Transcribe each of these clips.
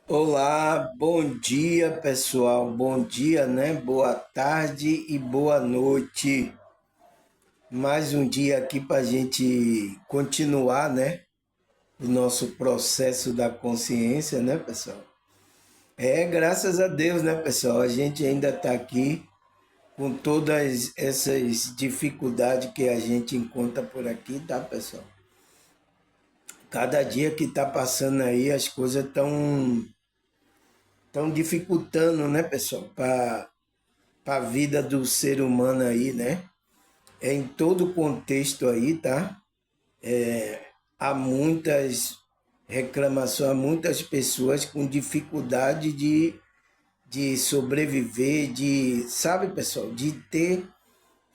Olá, bom dia pessoal, bom dia, né? Boa tarde e boa noite. Mais um dia aqui para a gente continuar, né? O nosso processo da consciência, né, pessoal? Graças a Deus, né, pessoal? A gente ainda está aqui com todas essas dificuldades que a gente encontra por aqui, tá, pessoal? Cada dia que está passando aí, as coisas estão dificultando, né, pessoal? Para a vida do ser humano aí, né? Em todo o contexto aí, tá? Há muitas reclamações, há muitas pessoas com dificuldade de sobreviver, sabe, pessoal, de ter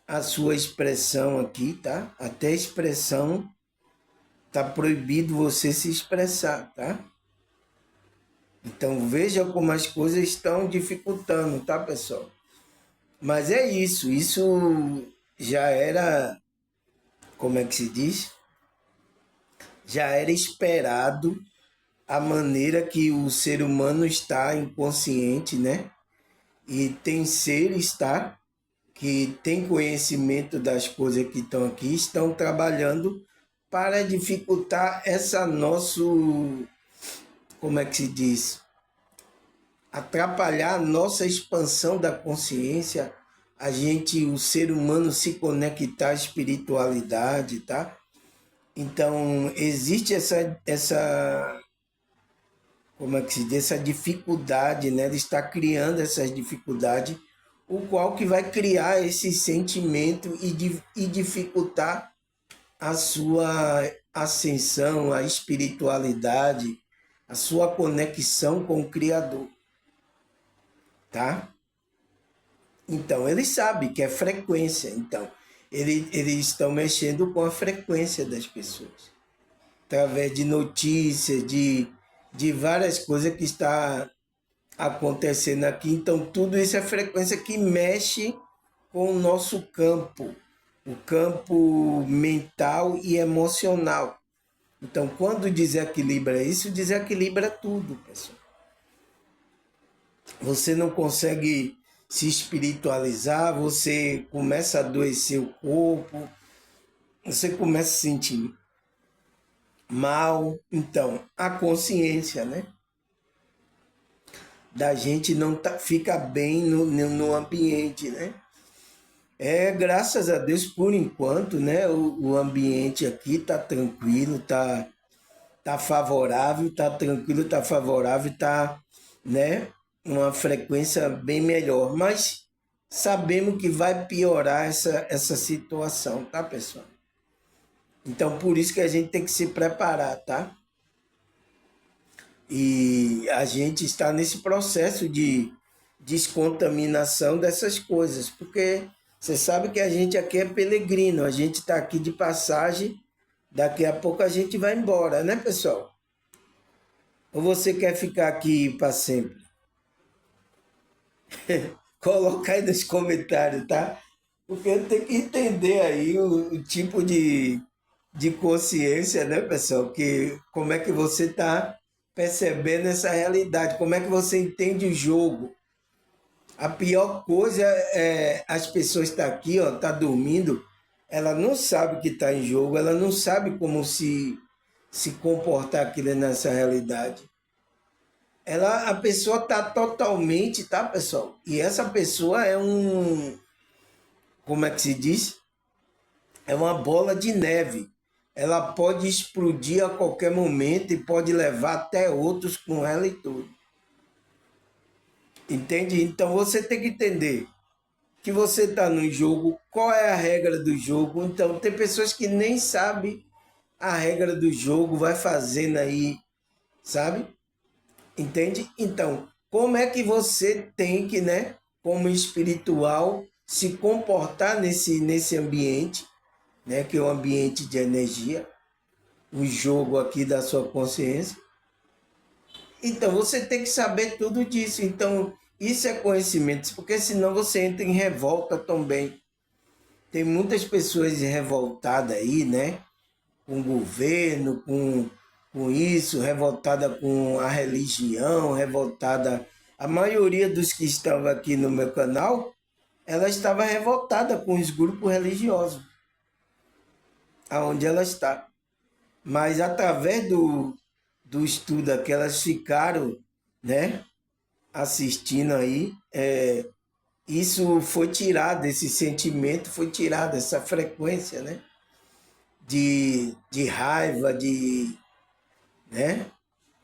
a sua expressão aqui, tá? Até expressão tá proibido você se expressar, tá? Então veja como as coisas estão dificultando, tá, pessoal? Mas é isso já era, como é que se diz? Já era esperado a maneira que o ser humano está inconsciente, né? E tem seres, tá? Que tem conhecimento das coisas que estão aqui, estão trabalhando para dificultar essa nosso, como é que se diz? Atrapalhar a nossa expansão da consciência, a gente, o ser humano se conectar à espiritualidade, tá? Então, existe essa como é que se diz, essa dificuldade, né? Ele está criando essas dificuldades, o qual que vai criar esse sentimento e dificultar a sua ascensão, a espiritualidade, a sua conexão com o Criador, tá? Então, ele sabe que é frequência, então, eles estão mexendo com a frequência das pessoas, através de notícias, de várias coisas que está acontecendo aqui. Então, tudo isso é frequência que mexe com o nosso campo, o campo mental e emocional. Então, quando desequilibra isso, desequilibra tudo, pessoal. Você não consegue se espiritualizar, você começa a adoecer o corpo, você começa a se sentir mal. Então, a consciência, né? Da gente não fica bem no ambiente, né? Graças a Deus, por enquanto, né, o ambiente aqui tá tranquilo, tá favorável, tá tranquilo, tá favorável, tá, né, uma frequência bem melhor, mas sabemos que vai piorar essa situação, tá, pessoal? Então, por isso que a gente tem que se preparar, tá? E a gente está nesse processo de descontaminação dessas coisas, porque você sabe que a gente aqui é peregrino, a gente está aqui de passagem, daqui a pouco a gente vai embora, né, pessoal? Ou você quer ficar aqui para sempre? Coloca aí nos comentários, tá? Porque eu tenho que entender aí o tipo de consciência, né, pessoal? Que, como é que você está percebendo essa realidade? Como é que você entende o jogo? A pior coisa é as pessoas estar aqui, ó, tá dormindo, ela não sabe que está em jogo, ela não sabe como se comportar aqui nessa realidade. A pessoa tá totalmente, tá, pessoal? E essa pessoa é como é que se diz? É uma bola de neve. Ela pode explodir a qualquer momento e pode levar até outros com ela e tudo. Entende? Então você tem que entender que você está no jogo, qual é a regra do jogo. Então tem pessoas que nem sabem a regra do jogo, vai fazendo aí, sabe? Entende? Então, como é que você tem que, né, como espiritual, se comportar nesse ambiente, né, que é o ambiente de energia, o jogo aqui da sua consciência. Então você tem que saber tudo disso. Então, isso é conhecimento, porque senão você entra em revolta também. Tem muitas pessoas revoltadas aí, né? Com o governo, com isso, revoltada com a religião, revoltada. A maioria dos que estavam aqui no meu canal, ela estava revoltada com os grupos religiosos, aonde ela está. Mas através do estudo que elas ficaram, né, assistindo aí, isso foi tirado, esse sentimento foi tirado, essa frequência, né, de raiva, né,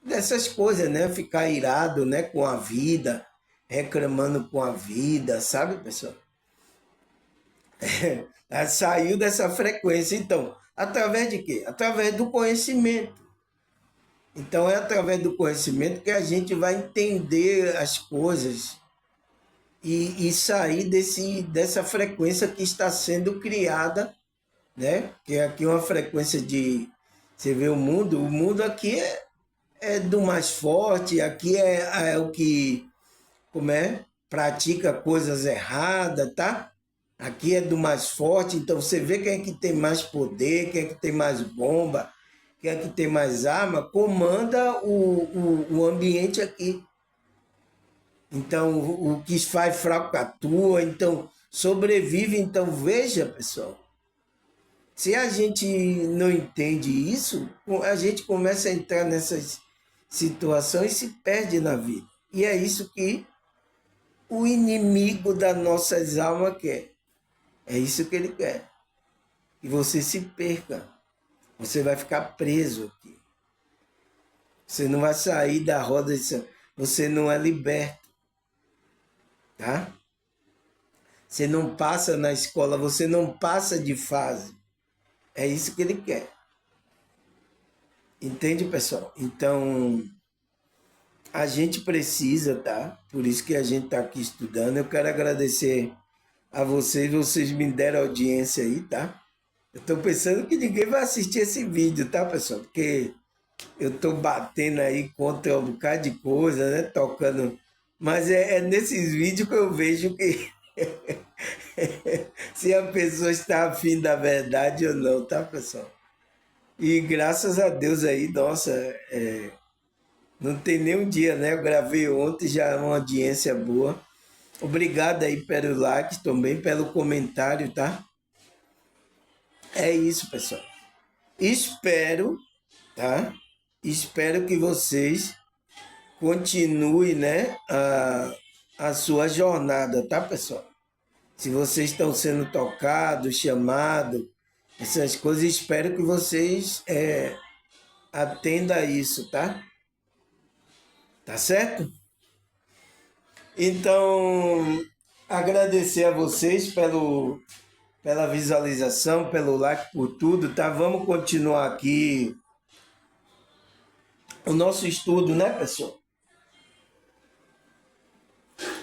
dessas coisas, né, ficar irado, né, com a vida, reclamando com a vida, sabe, pessoal? Saiu dessa frequência. Então, através de quê? Através do conhecimento. Então, é através do conhecimento que a gente vai entender as coisas e sair dessa frequência que está sendo criada, né? Que é aqui uma frequência de... Você vê o mundo aqui é do mais forte, aqui é o que, como é? Pratica coisas erradas, tá? Aqui é do mais forte, então você vê quem é que tem mais poder, quem é que tem mais bomba, quem é que tem mais arma, comanda o ambiente aqui. Então, o que faz fraco atua, então sobrevive. Então, veja, pessoal, se a gente não entende isso, a gente começa a entrar nessas situações e se perde na vida. E é isso que o inimigo das nossas almas quer. É isso que ele quer. Que você se perca. Você vai ficar preso aqui. Você não vai sair da roda, você não é liberto. Tá? Você não passa na escola, você não passa de fase. É isso que ele quer. Entende, pessoal? Então, a gente precisa, tá? Por isso que a gente está aqui estudando. Eu quero agradecer a vocês me deram audiência aí, tá? Eu estou pensando que ninguém vai assistir esse vídeo, tá, pessoal? Porque eu estou batendo aí contra um bocado de coisa, né? Tocando. Mas é nesses vídeos que eu vejo que se a pessoa está afim da verdade ou não, tá, pessoal? E graças a Deus aí, nossa, não tem nenhum dia, né? Eu gravei ontem, já é uma audiência boa. Obrigado aí pelo like também, pelo comentário, tá? É isso, pessoal. Espero, tá? Espero que vocês continuem, né, a sua jornada, tá, pessoal? Se vocês estão sendo tocados, chamados, essas coisas, espero que vocês atendam a isso, tá? Tá certo? Então, agradecer a vocês pela visualização, pelo like, por tudo, tá? Vamos continuar aqui o nosso estudo, né, pessoal?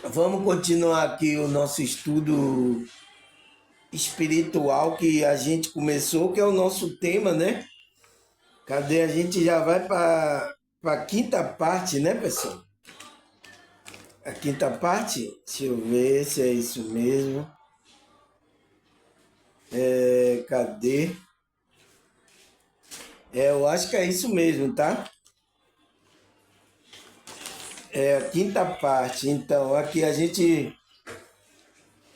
Vamos continuar aqui o nosso estudo espiritual que a gente começou, que é o nosso tema, né? Cadê? A gente já vai para a quinta parte, né, pessoal? A quinta parte? Deixa eu ver se é isso mesmo. Cadê? Eu acho que é isso mesmo, tá? É a quinta parte. Então, aqui a gente.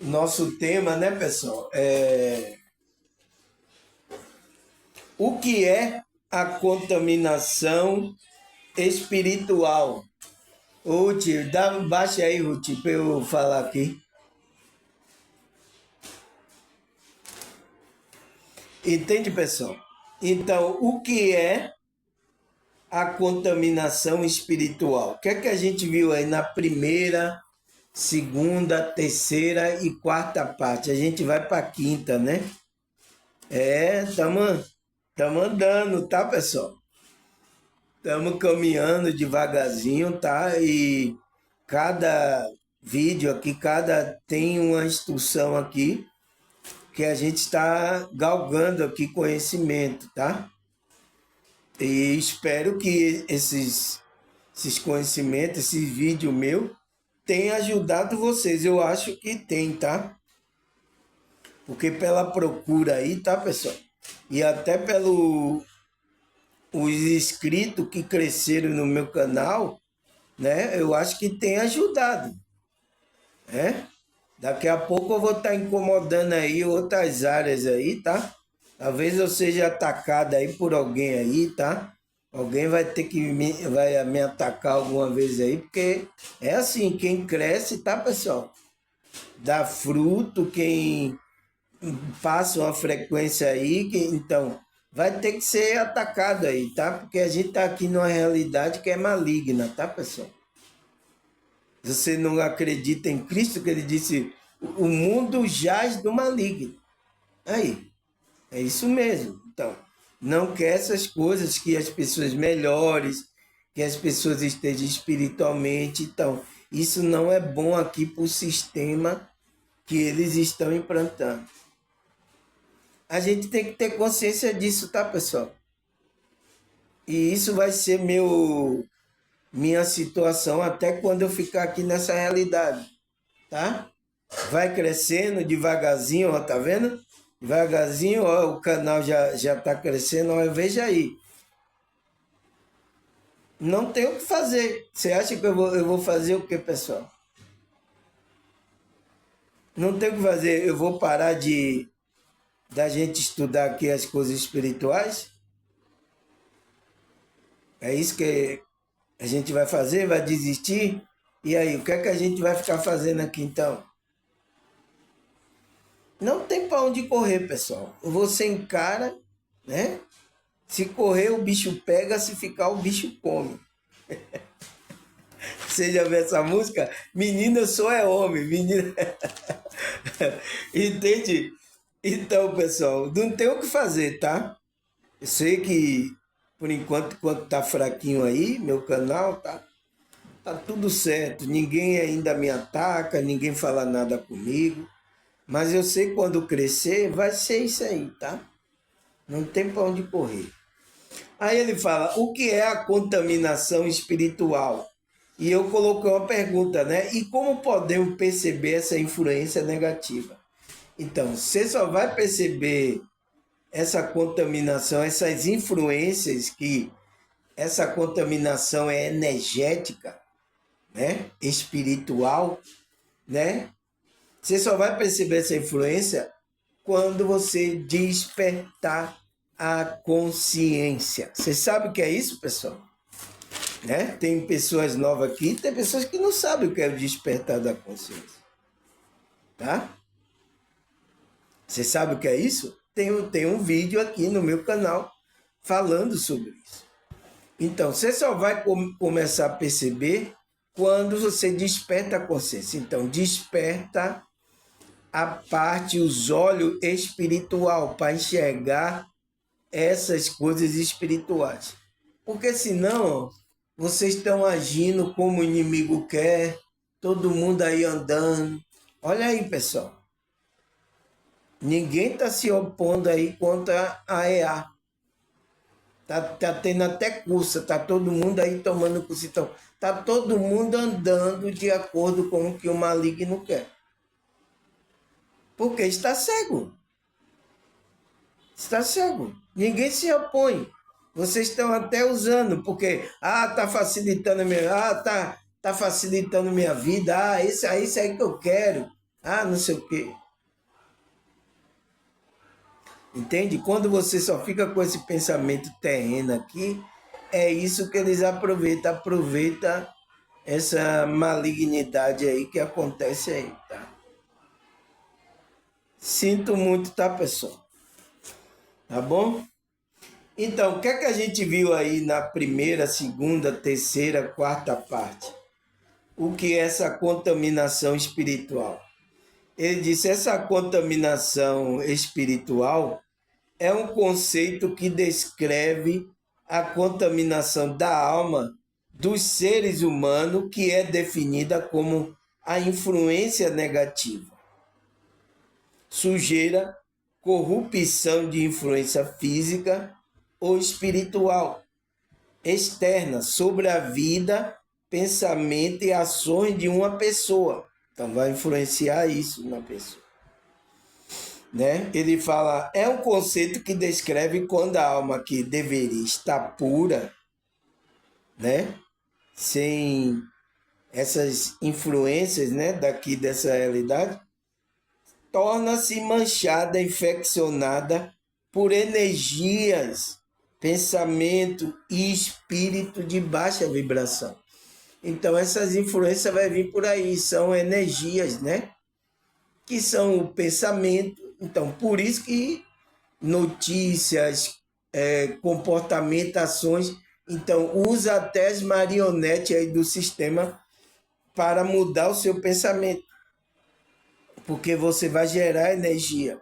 Nosso tema, né, pessoal? O que é a contaminação espiritual? Ruth, baixa aí, Ruth, para eu falar aqui. Entende, pessoal? Então, o que é a contaminação espiritual? O que é que a gente viu aí na primeira, segunda, terceira e quarta parte? A gente vai para a quinta, né? Estamos andando, tá, pessoal? Estamos caminhando devagarzinho, tá? E cada vídeo aqui, tem uma instrução aqui que a gente está galgando aqui conhecimento, tá? E espero que esses conhecimentos, esse vídeo meu, tenha ajudado vocês. Eu acho que tem, tá? Porque pela procura aí, tá, pessoal? E até os inscritos que cresceram no meu canal, né? Eu acho que tem ajudado, né? Daqui a pouco eu vou estar incomodando aí outras áreas aí, tá? Talvez eu seja atacado aí por alguém aí, tá? Alguém vai ter que vai me atacar alguma vez aí, porque é assim, quem cresce, tá, pessoal? Dá fruto, quem passa uma frequência aí, então vai ter que ser atacado aí, tá? Porque a gente tá aqui numa realidade que é maligna, tá, pessoal? Você não acredita em Cristo, que ele disse, o mundo jaz do maligno. Aí, é isso mesmo. Então, não quer essas coisas que as pessoas melhores, que as pessoas estejam espiritualmente. Então, isso não é bom aqui para o sistema que eles estão implantando. A gente tem que ter consciência disso, tá, pessoal? E isso vai ser minha situação até quando eu ficar aqui nessa realidade, tá? Vai crescendo devagarzinho, ó, tá vendo? Devagarzinho, ó, o canal já tá crescendo, ó, veja aí. Não tem o que fazer. Você acha que eu vou fazer o que, pessoal? Não tem o que fazer. Eu vou parar da gente estudar aqui as coisas espirituais? É isso que a gente vai fazer? Vai desistir? E aí, o que é que a gente vai ficar fazendo aqui então? Não tem para onde correr, pessoal. Você encara, né? Se correr, o bicho pega, se ficar, o bicho come. Você já viu essa música? Menina só é homem, menina. Entende? Então, pessoal, não tem o que fazer, tá? Eu sei que, por enquanto tá fraquinho aí, meu canal, tá tudo certo. Ninguém ainda me ataca, ninguém fala nada comigo. Mas eu sei que quando crescer, vai ser isso aí, tá? Não tem para onde correr. Aí ele fala, o que é a contaminação espiritual? E eu coloquei uma pergunta, né? E como podemos perceber essa influência negativa? Então, você só vai perceber essa contaminação, essas influências, que essa contaminação é energética, né? Espiritual, né? Você só vai perceber essa influência quando você despertar a consciência. Você sabe o que é isso, pessoal? Né? Tem pessoas novas aqui, tem pessoas que não sabem o que é o despertar da consciência. Tá? Você sabe o que é isso? Tem um vídeo aqui no meu canal falando sobre isso. Então, você só vai começar a perceber quando você desperta a consciência. Então, desperta a parte, os olhos espiritual para enxergar essas coisas espirituais. Porque senão vocês estão agindo como o inimigo quer, todo mundo aí andando. Olha aí, pessoal. Ninguém está se opondo aí contra a EA. Tá tendo até curso, tá todo mundo aí tomando curso. Então, tá todo mundo andando de acordo com o que o maligno quer. Porque está cego. Está cego. Ninguém se opõe. Vocês estão até usando, porque, tá facilitando a minha, tá facilitando minha vida, isso aí que eu quero, não sei o quê. Entende? Quando você só fica com esse pensamento terreno aqui, é isso que eles aproveitam, essa malignidade aí que acontece aí, tá? Sinto muito, tá, pessoal? Tá bom? Então, o que é que a gente viu aí na primeira, segunda, terceira, quarta parte? O que é essa contaminação espiritual? Ele disse: essa contaminação espiritual é um conceito que descreve a contaminação da alma dos seres humanos, que é definida como a influência negativa, sujeira, corrupção de influência física ou espiritual externa sobre a vida, pensamento e ações de uma pessoa. Então vai influenciar isso na pessoa. né? Ele fala, é um conceito que descreve quando a alma que deveria estar pura, né? Sem essas influências, né, daqui dessa realidade, torna-se manchada, infeccionada por energias, pensamento e espírito de baixa vibração. Então essas influências vai vir por aí, são energias, né? Que são o pensamento. Então, por isso que notícias, comportamento, ações. Então, usa até as marionetes aí do sistema para mudar o seu pensamento, porque você vai gerar energia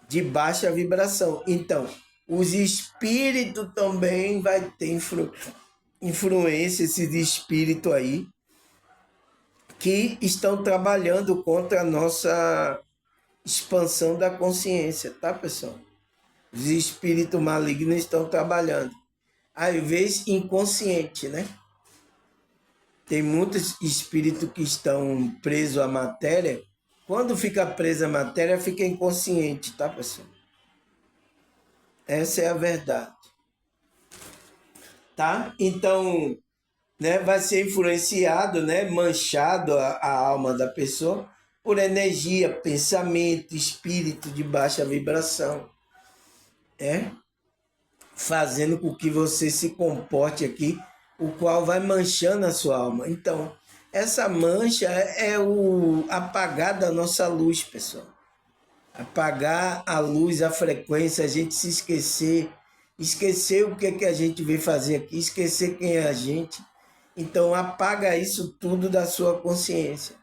de baixa vibração. Então, os espíritos também vai ter influência, esses espíritos aí, que estão trabalhando contra a nossa expansão da consciência, tá, pessoal? Os espíritos malignos estão trabalhando. Às vezes inconsciente, né? Tem muitos espíritos que estão presos à matéria. Quando fica preso à matéria, fica inconsciente, tá, pessoal? Essa é a verdade, tá? Então, né, vai ser influenciado, né, manchado a alma da pessoa por energia, pensamento, espírito de baixa vibração, é? Fazendo com que você se comporte aqui, o qual vai manchando a sua alma. Então, essa mancha é o apagar da nossa luz, pessoal. Apagar a luz, a frequência, a gente se esquecer o que, que a gente veio fazer aqui, esquecer quem é a gente. Então, apaga isso tudo da sua consciência.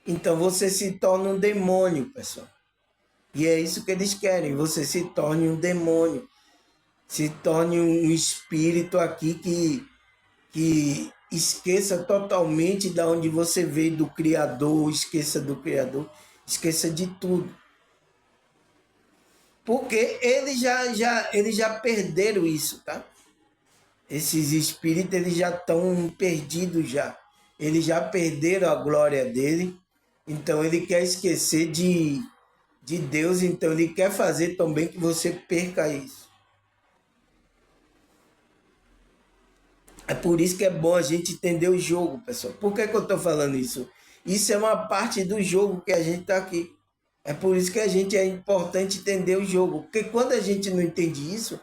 Então, você se torna um demônio, pessoal. E é isso que eles querem, você se torne um demônio. Se torne um espírito aqui que esqueça totalmente de onde você veio, do Criador, esqueça do Criador, esqueça de tudo. Porque eles já perderam isso, tá? Esses espíritos eles já estão perdidos já. Eles já perderam a glória dele. Então ele quer esquecer de Deus, então ele quer fazer também que você perca isso. É por isso que é bom a gente entender o jogo, pessoal. Por que eu estou falando isso? Isso é uma parte do jogo que a gente está aqui. É por isso que a gente é importante entender o jogo. Porque quando a gente não entende isso,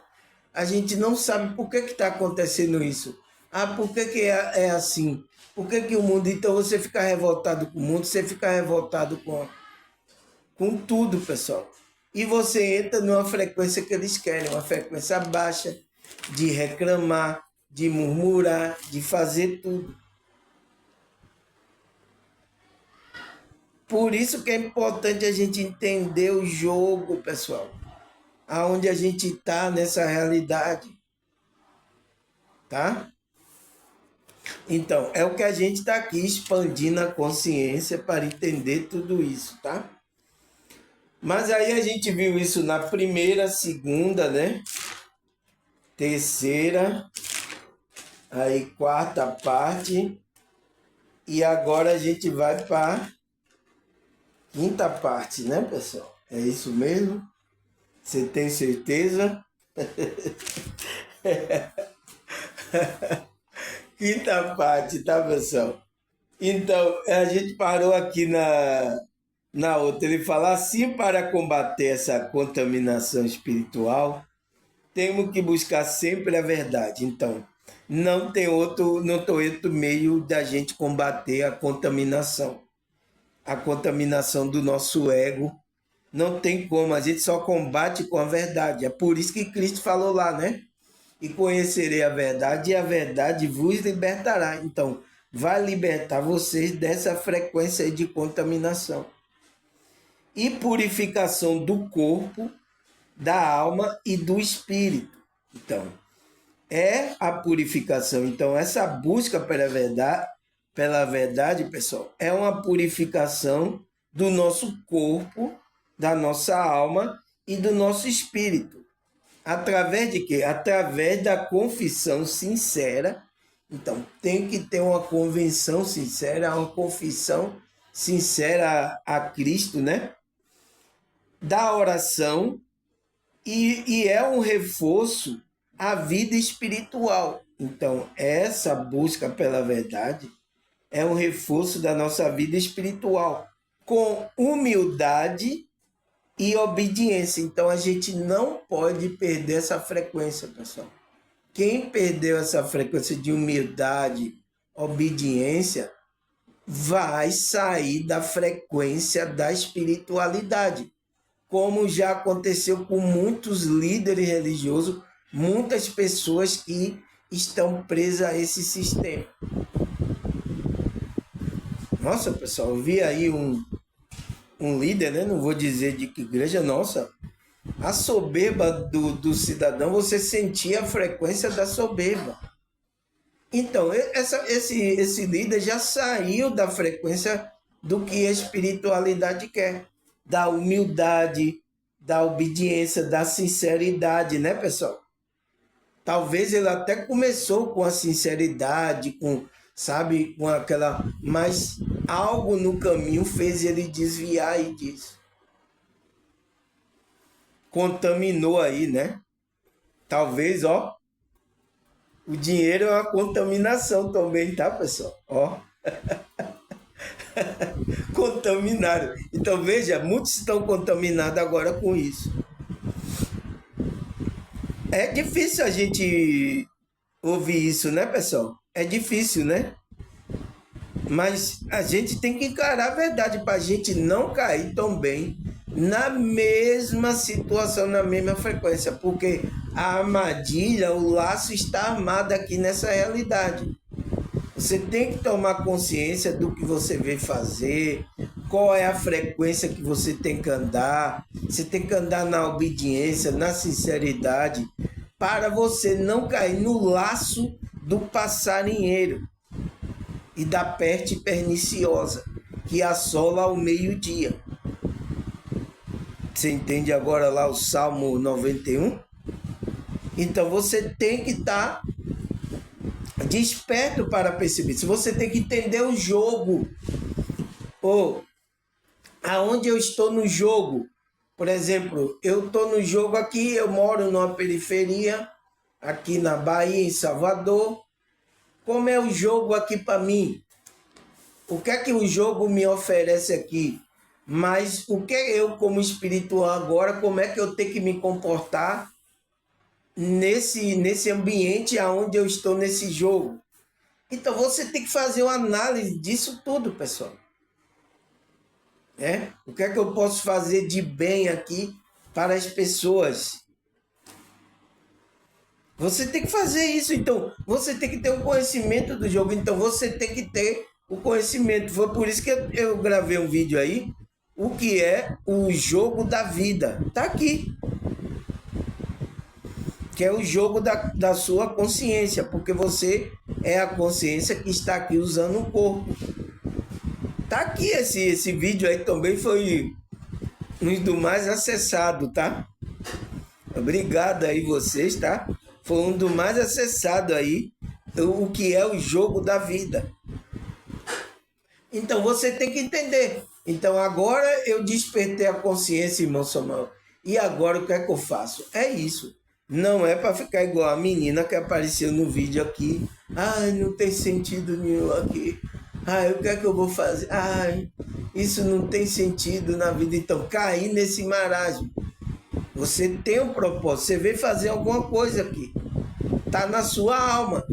a gente não sabe por que está acontecendo isso. Ah, por que, que é assim? Por que, que o mundo. Então você fica revoltado com o mundo, você fica revoltado com tudo, pessoal. E você entra numa frequência que eles querem, uma frequência baixa, de reclamar, de murmurar, de fazer tudo. Por isso que é importante a gente entender o jogo, pessoal. Aonde a gente está nessa realidade, tá? Então, é o que a gente está aqui expandindo a consciência para entender tudo isso, tá? Mas aí a gente viu isso na primeira, segunda, né? Terceira, aí quarta parte, e agora a gente vai para a quinta parte, né, pessoal? É isso mesmo? Você tem certeza? Quinta parte, tá, pessoal? Então, a gente parou aqui na outra. Ele fala assim: para combater essa contaminação espiritual, temos que buscar sempre a verdade. Então, não tem outro meio da gente combater a contaminação do nosso ego. Não tem como, a gente só combate com a verdade. É por isso que Cristo falou lá, né? E conhecerei a verdade, e a verdade vos libertará. Então, vai libertar vocês dessa frequência de contaminação. E purificação do corpo, da alma e do espírito. Então, é a purificação. Então, essa busca pela verdade, pessoal, é uma purificação do nosso corpo, da nossa alma e do nosso espírito. Através de quê? Através da confissão sincera. Então, tem que ter uma convenção sincera, uma confissão sincera a Cristo, né? da oração e é um reforço à vida espiritual. Então, essa busca pela verdade é um reforço da nossa vida espiritual, com humildade e obediência. Então, a gente não pode perder essa frequência, pessoal. Quem perdeu essa frequência de humildade, obediência, vai sair da frequência da espiritualidade, como já aconteceu com muitos líderes religiosos, muitas pessoas que estão presas a esse sistema. Nossa, pessoal, eu vi aí um líder, né? Não vou dizer de que igreja, nossa, a soberba do cidadão, você sentia a frequência da soberba. Então, esse líder já saiu da frequência do que a espiritualidade quer, da humildade, da obediência, da sinceridade, né, pessoal? Talvez ele até começou com a sinceridade, sabe, com aquela, mas algo no caminho fez ele desviar disso. Contaminou aí, né? Talvez, ó, o dinheiro é uma contaminação também, tá, pessoal? Ó. Contaminaram. Então, veja, muitos estão contaminados agora com isso. É difícil a gente ouvir isso, né, pessoal? É difícil, né? Mas a gente tem que encarar a verdade para a gente não cair também na mesma situação, na mesma frequência, porque a armadilha, o laço está armado aqui nessa realidade. Você tem que tomar consciência do que você veio fazer, qual é a frequência que você tem que andar. Você tem que andar na obediência, na sinceridade, para você não cair no laço do passarinheiro e da peste perniciosa que assola ao meio-dia. Você entende agora lá o Salmo 91? Então você tem que estar desperto para perceber. Se você tem que entender o jogo, ou aonde eu estou no jogo. Por exemplo, eu estou no jogo aqui, eu moro numa periferia, aqui na Bahia, em Salvador. Como é o jogo aqui para mim? O que é que o jogo me oferece aqui? Mas o que eu, como espiritual agora, como é que eu tenho que me comportar nesse ambiente aonde eu estou nesse jogo? Então você tem que fazer uma análise disso tudo, pessoal. O que é que eu posso fazer de bem aqui para as pessoas? Você tem que fazer isso, então você tem que ter o conhecimento do jogo, então você tem que ter o conhecimento. Foi por isso que eu gravei um vídeo aí, o que é o jogo da vida. Está aqui. Que é o jogo da sua consciência, porque você é a consciência que está aqui usando o corpo. Tá aqui esse vídeo aí também foi um dos mais acessados, tá? Obrigado aí vocês, tá? Foi um dos mais acessados aí, o que é o jogo da vida. Então você tem que entender. Então agora eu despertei a consciência, irmão Samuel. E agora o que é que eu faço? É isso. Não é para ficar igual a menina que apareceu no vídeo aqui. Ai, não tem sentido nenhum aqui. Ai, o que é que eu vou fazer? Ai, isso não tem sentido na vida. Então, cair nesse marasmo. Você tem um propósito. Você veio fazer alguma coisa aqui. Está na sua alma.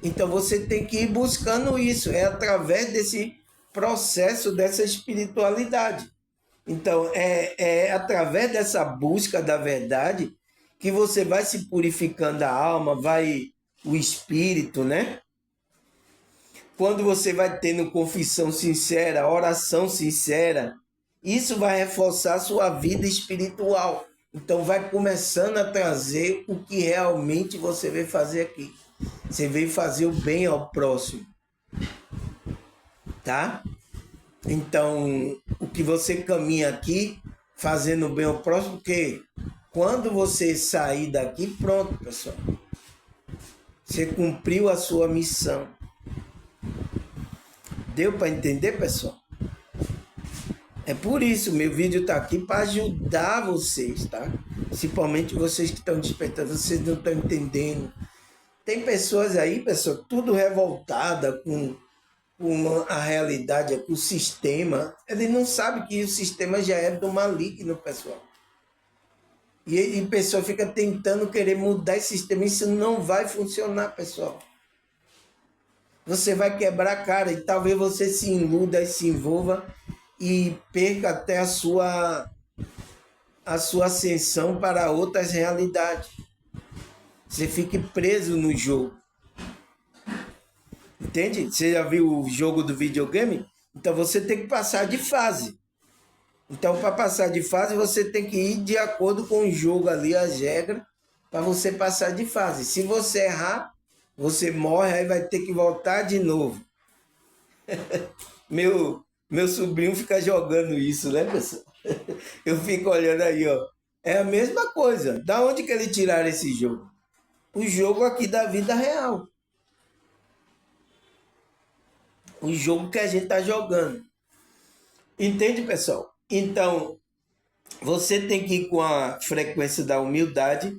Então, você tem que ir buscando isso. É através desse processo, dessa espiritualidade. Então, é através dessa busca da verdade que você vai se purificando a alma, vai o espírito, né? Quando você vai tendo confissão sincera, oração sincera, isso vai reforçar a sua vida espiritual. Então vai começando a trazer o que realmente você veio fazer aqui. Você veio fazer o bem ao próximo. Tá? Então, o que você caminha aqui, fazendo o bem ao próximo, porque quando você sair daqui, pronto, pessoal. Você cumpriu a sua missão. Deu para entender, pessoal? É por isso, meu vídeo está aqui para ajudar vocês, tá? Principalmente vocês que estão despertando, vocês não estão entendendo. Tem pessoas aí, pessoal, tudo revoltada com a realidade, com o sistema. Ele não sabe que o sistema já é do maligno, pessoal. E a pessoa fica tentando querer mudar esse sistema. Isso não vai funcionar, pessoal. Você vai quebrar a cara e talvez você se iluda e se envolva e perca até a sua ascensão para outras realidades. Você fique preso no jogo. Entende? Você já viu o jogo do videogame? Então você tem que passar de fase. Então, para passar de fase, você tem que ir de acordo com o jogo ali, as regras, para você passar de fase. Se você errar, você morre, aí vai ter que voltar de novo. Meu sobrinho fica jogando isso, né, pessoal? Eu fico olhando aí, ó. É a mesma coisa. Da onde que ele tiraram esse jogo? O jogo aqui da vida real. O jogo que a gente tá jogando. Entende, pessoal? Então, você tem que ir com a frequência da humildade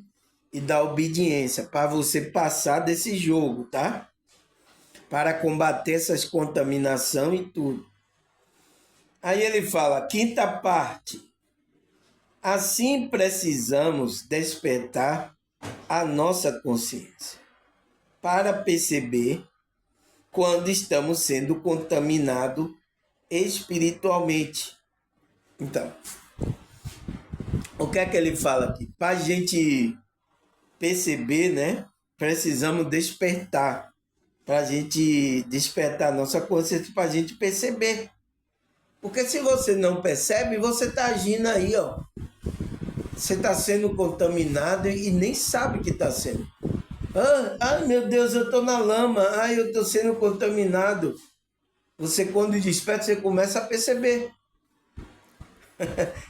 e da obediência para você passar desse jogo, tá? Para combater essas contaminações e tudo. Aí ele fala, quinta parte. Assim precisamos despertar a nossa consciência para perceber quando estamos sendo contaminados espiritualmente. Então, o que é que ele fala aqui? Para a gente perceber, né? Precisamos despertar. Para a gente despertar a nossa consciência, para a gente perceber. Porque se você não percebe, você está agindo aí, ó. Você está sendo contaminado e nem sabe que está sendo. Meu Deus, eu estou na lama. Eu estou sendo contaminado. Você, quando desperta, você começa a perceber.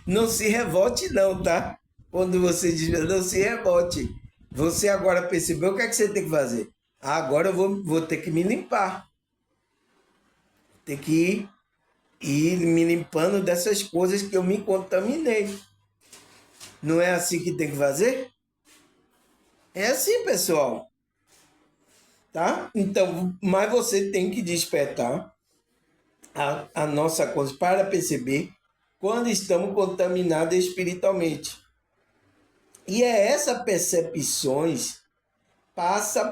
Não se revolte não, tá? Quando você desperta, não se revolte. Você agora percebeu, o que é que você tem que fazer? Agora eu vou ter que me limpar. Tem que ir me limpando dessas coisas que eu me contaminei. Não é assim que tem que fazer? É assim, pessoal. Tá? Então, mas você tem que despertar a nossa consciência para perceber quando estamos contaminados espiritualmente. E é essa percepções passa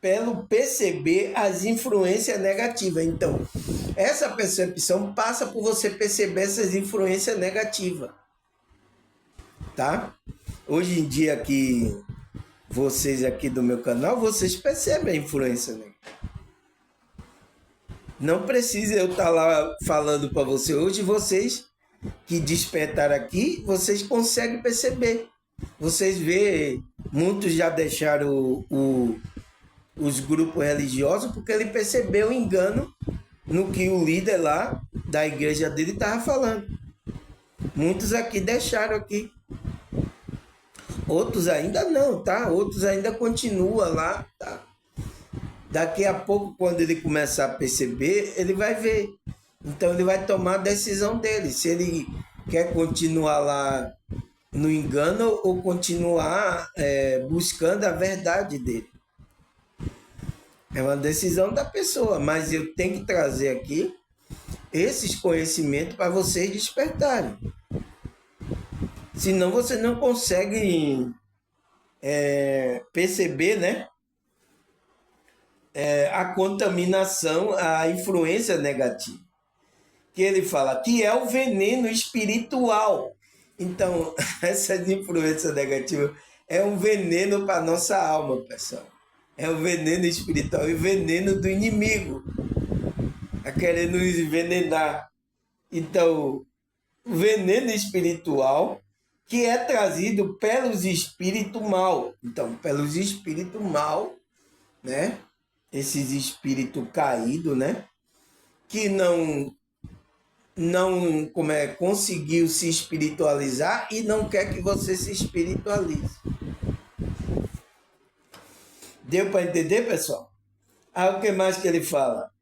pelo perceber as influências negativas. Então, essa percepção passa por você perceber essas influências negativas. Tá? Hoje em dia aqui, vocês aqui do meu canal, vocês percebem a influência, né? Não precisa eu estar lá falando para você. Hoje vocês que despertaram aqui, vocês conseguem perceber. Vocês vê, muitos já deixaram os grupos religiosos porque ele percebeu o engano no que o líder lá da igreja dele estava falando. Muitos aqui deixaram aqui. Outros ainda não, tá? Outros ainda continuam lá, tá? Daqui a pouco, quando ele começar a perceber, ele vai ver. Então ele vai tomar a decisão dele. Se ele quer continuar lá no engano ou continuar buscando a verdade dele. É uma decisão da pessoa, mas eu tenho que trazer aqui esses conhecimentos para vocês despertarem. Senão você não consegue perceber, né? A contaminação, a influência negativa. Que ele fala que é o veneno espiritual. Então, essa influência negativa é um veneno para a nossa alma, pessoal. É o veneno espiritual e o veneno do inimigo. Está querendo nos envenenar. Então, o veneno espiritual que é trazido pelos espíritos mal. Então, pelos espíritos mal, né? Esses espíritos caídos, né? Que não conseguiu se espiritualizar e não quer que você se espiritualize. Deu para entender, pessoal? O que mais que ele fala?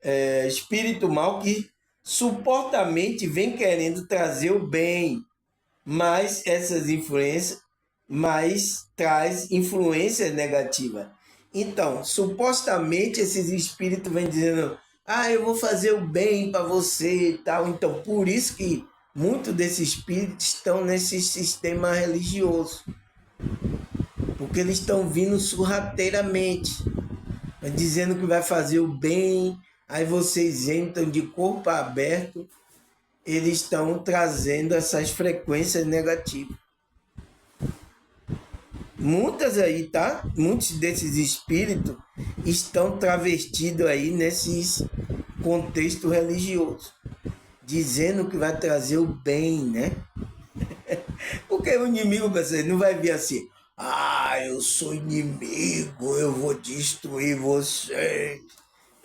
Espírito mal que supostamente vem querendo trazer o bem, mas essas influências, mas traz influências negativas. Então, supostamente esses espíritos vêm dizendo, ah, eu vou fazer o bem para você e tal. Então, por isso que muitos desses espíritos estão nesse sistema religioso. Porque eles estão vindo sorrateiramente, dizendo que vai fazer o bem, aí vocês entram de corpo aberto, eles estão trazendo essas frequências negativas. Muitas aí, tá? Muitos desses espíritos estão travestidos aí nesses contextos religiosos, dizendo que vai trazer o bem, né? Porque o inimigo, você não vai vir assim, ah, eu sou inimigo, eu vou destruir vocês.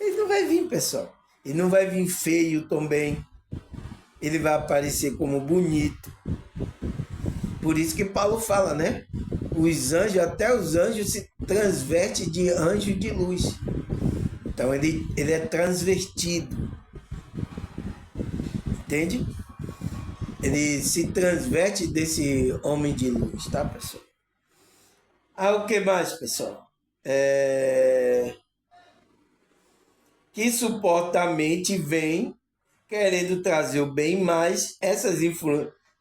Ele não vai vir, pessoal. Ele não vai vir feio também. Ele vai aparecer como bonito. Por isso que Paulo fala, né? Os anjos, até os anjos se transvestem de anjo de luz. Então ele é transvestido. Entende? Ele se transveste desse homem de luz, tá, pessoal? Ah, o que mais, pessoal? Que supostamente vem querendo trazer o bem, mas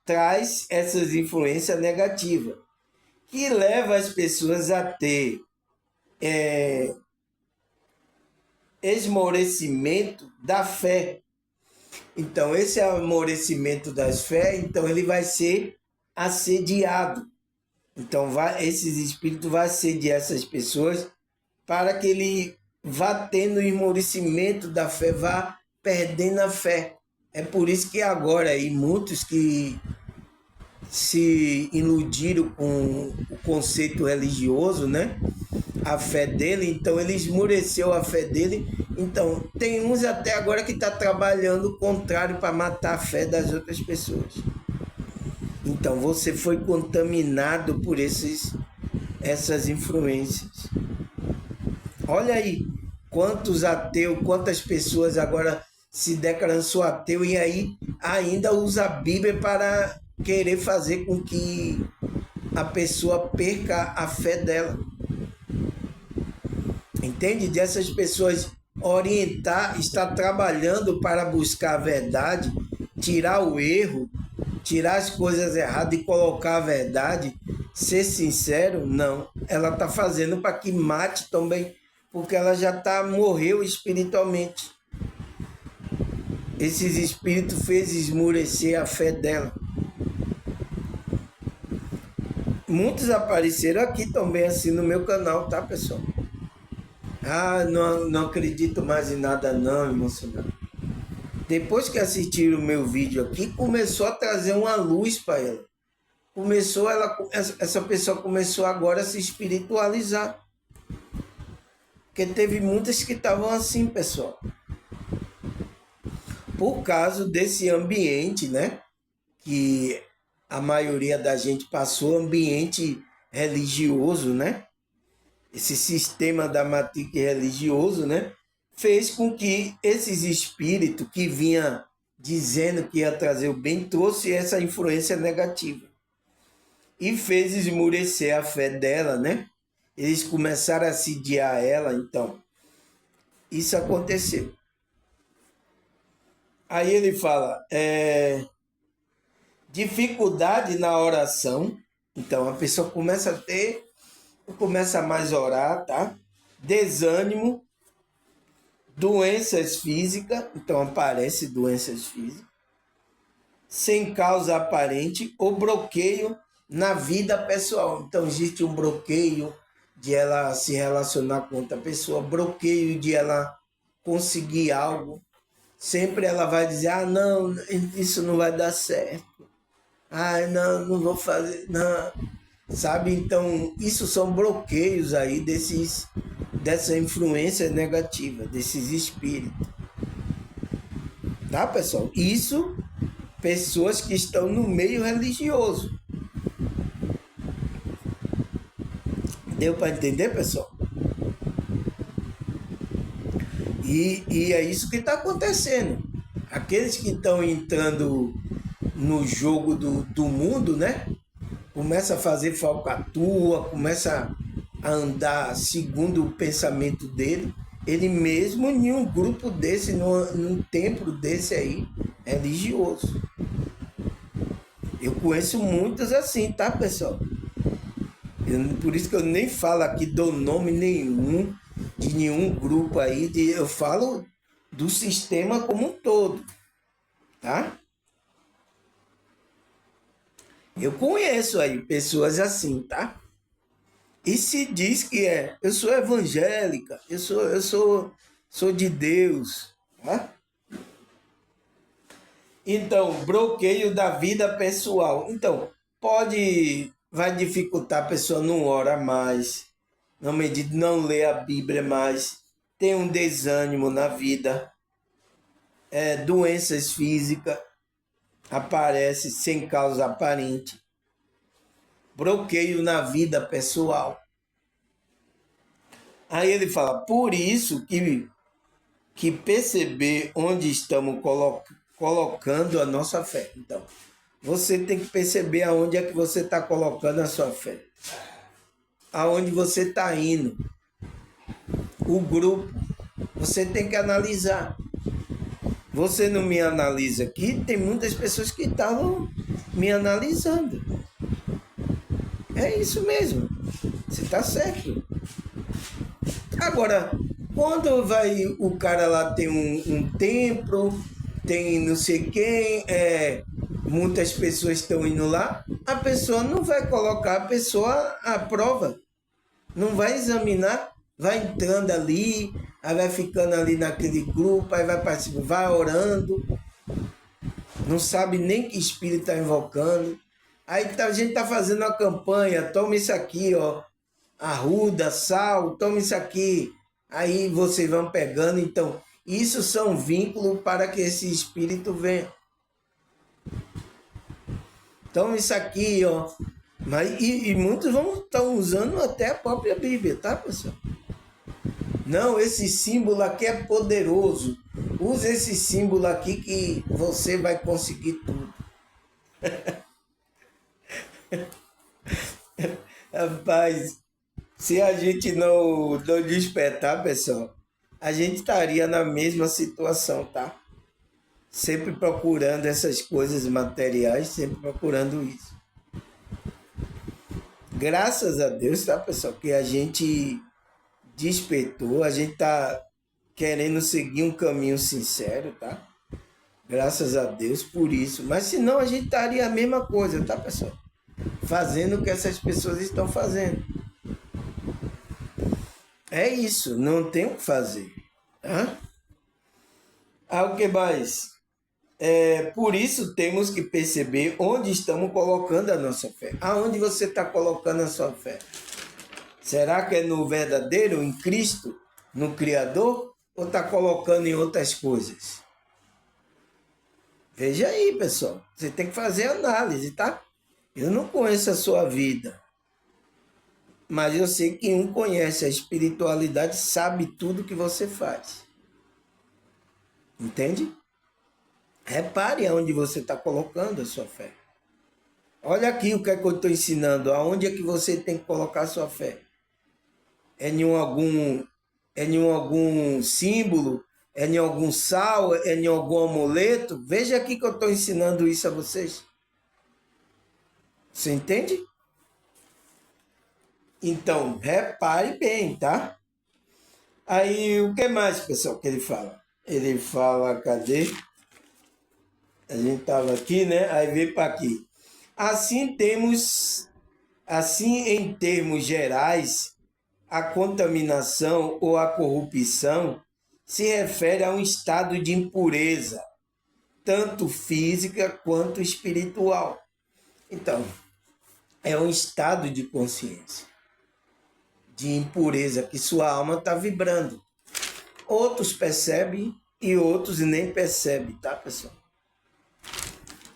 traz essas influências negativas, que leva as pessoas a ter esmorecimento da fé. Então, esse amorecimento das fé, então ele vai ser assediado. Então, esses espíritos vão assediar essas pessoas para que ele vá tendo esmorecimento da fé, vá perdendo a fé. É por isso que agora aí muitos que se iludiram com o conceito religioso, né? A fé dele, então ele esmureceu a fé dele. Então, tem uns até agora que está trabalhando o contrário para matar a fé das outras pessoas. Então, você foi contaminado por essas influências. Olha aí, quantos ateus, quantas pessoas agora se declaram ateu e aí ainda usa a Bíblia para querer fazer com que a pessoa perca a fé dela. Entende? Dessas pessoas orientar, estar trabalhando para buscar a verdade, tirar o erro, tirar as coisas erradas e colocar a verdade, ser sincero, não. Ela está fazendo para que mate também, porque ela já morreu espiritualmente. Esses espíritos fez esmurecer a fé dela. Muitos apareceram aqui também assim no meu canal, tá, pessoal? Ah, não acredito mais em nada não, emocionado. Depois que assistiram o meu vídeo aqui, começou a trazer uma luz para ela. Essa pessoa começou agora a se espiritualizar. Porque teve muitas que estavam assim, pessoal. Por causa desse ambiente, né? Que a maioria da gente passou, ambiente religioso, né? Esse sistema da matrix religioso, né? Fez com que esses espíritos que vinha dizendo que ia trazer o bem, trouxe essa influência negativa. E fez esmurecer a fé dela, né? Eles começaram a assediar ela, então. Isso aconteceu. Aí ele fala, dificuldade na oração. Então, a pessoa começa a mais orar, tá? Desânimo, doenças físicas, então aparece doenças físicas, sem causa aparente, ou bloqueio na vida pessoal. Então, existe um bloqueio de ela se relacionar com outra pessoa, bloqueio de ela conseguir algo. Sempre ela vai dizer, ah, não, isso não vai dar certo. Ah, não vou fazer, não. Sabe? Então, isso são bloqueios aí dessa influência negativa, desses espíritos. Tá, pessoal? Isso, pessoas que estão no meio religioso. Deu para entender, pessoal? E é isso que está acontecendo. Aqueles que estão entrando no jogo do mundo, né? Começa a fazer falcatrua, começa a andar segundo o pensamento dele. Ele mesmo em um grupo desse, num templo desse aí, religioso. Eu conheço muitos assim, tá, pessoal? Por isso que eu nem falo aqui, dou nome nenhum de nenhum grupo aí, eu falo do sistema como um todo, tá? Eu conheço aí pessoas assim, tá? E se diz que eu sou evangélica, sou de Deus, tá? Então, bloqueio da vida pessoal. Então, vai dificultar a pessoa não ora mais, não medita, não lê a Bíblia mais, tem um desânimo na vida, doenças físicas aparecem sem causa aparente, bloqueio na vida pessoal. Aí ele fala, por isso que perceber onde estamos colocando a nossa fé. Então, você tem que perceber aonde é que você está colocando a sua fé. Aonde você está indo. O grupo. Você tem que analisar. Você não me analisa aqui, tem muitas pessoas que estavam me analisando. É isso mesmo. Você está certo. Agora, quando vai o cara lá tem um templo, tem não sei quem, muitas pessoas estão indo lá, a pessoa não vai colocar a pessoa à prova, não vai examinar, vai entrando ali, aí vai ficando ali naquele grupo, aí vai participando, vai orando, não sabe nem que espírito está invocando. Aí a gente está fazendo uma campanha, toma isso aqui, ó, arruda, sal, toma isso aqui. Aí vocês vão pegando, então, isso são vínculos para que esse espírito venha. Então, isso aqui, ó. E muitos estão usando até a própria Bíblia, tá, pessoal? Não, esse símbolo aqui é poderoso. Use esse símbolo aqui que você vai conseguir tudo. Rapaz, se a gente não despertar, pessoal, a gente estaria na mesma situação, tá? Sempre procurando essas coisas materiais, sempre procurando isso. Graças a Deus, tá, pessoal, que a gente despertou, a gente tá querendo seguir um caminho sincero, tá? Graças a Deus por isso. Mas senão a gente estaria a mesma coisa, tá, pessoal? Fazendo o que essas pessoas estão fazendo. É isso, não tem o que fazer. Tá? O que mais? Por isso temos que perceber onde estamos colocando a nossa fé. Aonde você está colocando a sua fé? Será que é no verdadeiro, em Cristo, no Criador? Ou está colocando em outras coisas? Veja aí, pessoal. Você tem que fazer análise, tá? Eu não conheço a sua vida. Mas eu sei que um conhece a espiritualidade, sabe tudo que você faz. Entende? Repare aonde você está colocando a sua fé. Olha aqui o que é que eu estou ensinando. Aonde é que você tem que colocar a sua fé? É em algum símbolo? É em algum sal? É em algum amuleto? Veja aqui que eu estou ensinando isso a vocês. Você entende? Então, repare bem, tá? Aí, o que mais, pessoal, que ele fala? Ele fala, cadê? A gente estava aqui, né? Aí veio para aqui. Assim, em termos gerais, a contaminação ou a corrupção se refere a um estado de impureza, tanto física quanto espiritual. Então, é um estado de consciência, de impureza, que sua alma está vibrando. Outros percebem e outros nem percebem, tá, pessoal?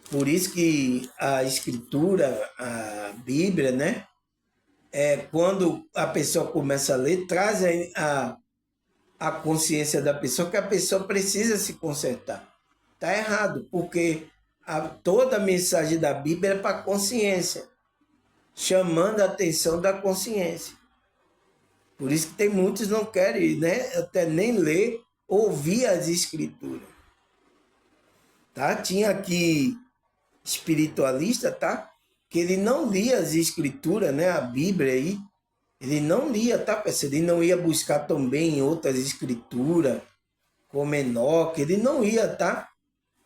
Por isso que a escritura, a Bíblia, né? Quando a pessoa começa a ler, traz a consciência da pessoa que a pessoa precisa se consertar. Está errado, porque toda a mensagem da Bíblia é para a consciência, chamando a atenção da consciência. Por isso que tem muitos que não querem, né, até nem ler, ouvir as escrituras. Tá? Tinha aqui espiritualista, tá? Que ele não lia as escrituras, né, a Bíblia aí. Ele não lia, tá, pessoal? Ele não ia buscar também em outras escrituras, como Enoque, ele não ia, tá?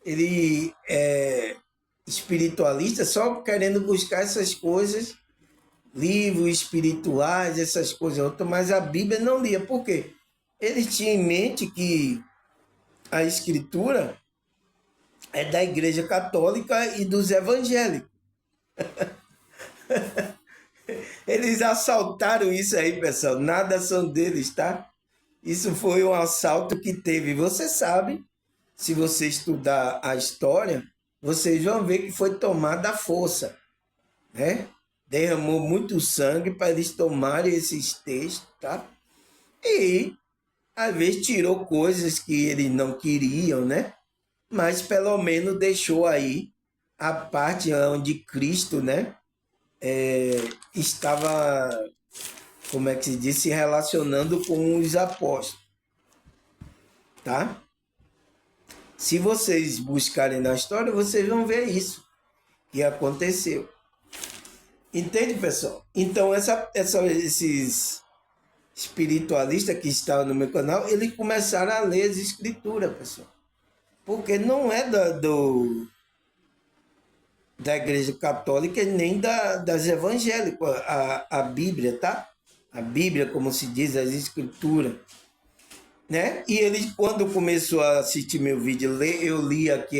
Ele é espiritualista só querendo buscar essas coisas, livros espirituais, essas coisas outras, mas a Bíblia não lia. Por quê? Ele tinha em mente que a escritura é da Igreja Católica e dos evangélicos. Eles assaltaram isso aí, pessoal. Nada são deles, tá? Isso foi um assalto que teve. Você sabe, se você estudar a história, vocês vão ver que foi tomada à força, né? Derramou muito sangue para eles tomarem esses textos, tá? E às vezes tirou coisas que eles não queriam, né? Mas pelo menos deixou aí a parte onde Cristo, né? Estava, como é que se diz, se relacionando com os apóstolos, tá? Se vocês buscarem na história, vocês vão ver isso que aconteceu. Entende, pessoal? Então, esses espiritualistas que estavam no meu canal, eles começaram a ler as escrituras, pessoal. Porque não é da Igreja Católica nem das evangélicas, a Bíblia, tá? A Bíblia, como se diz, as escrituras. Né? E ele, quando começou a assistir meu vídeo, eu li aqui,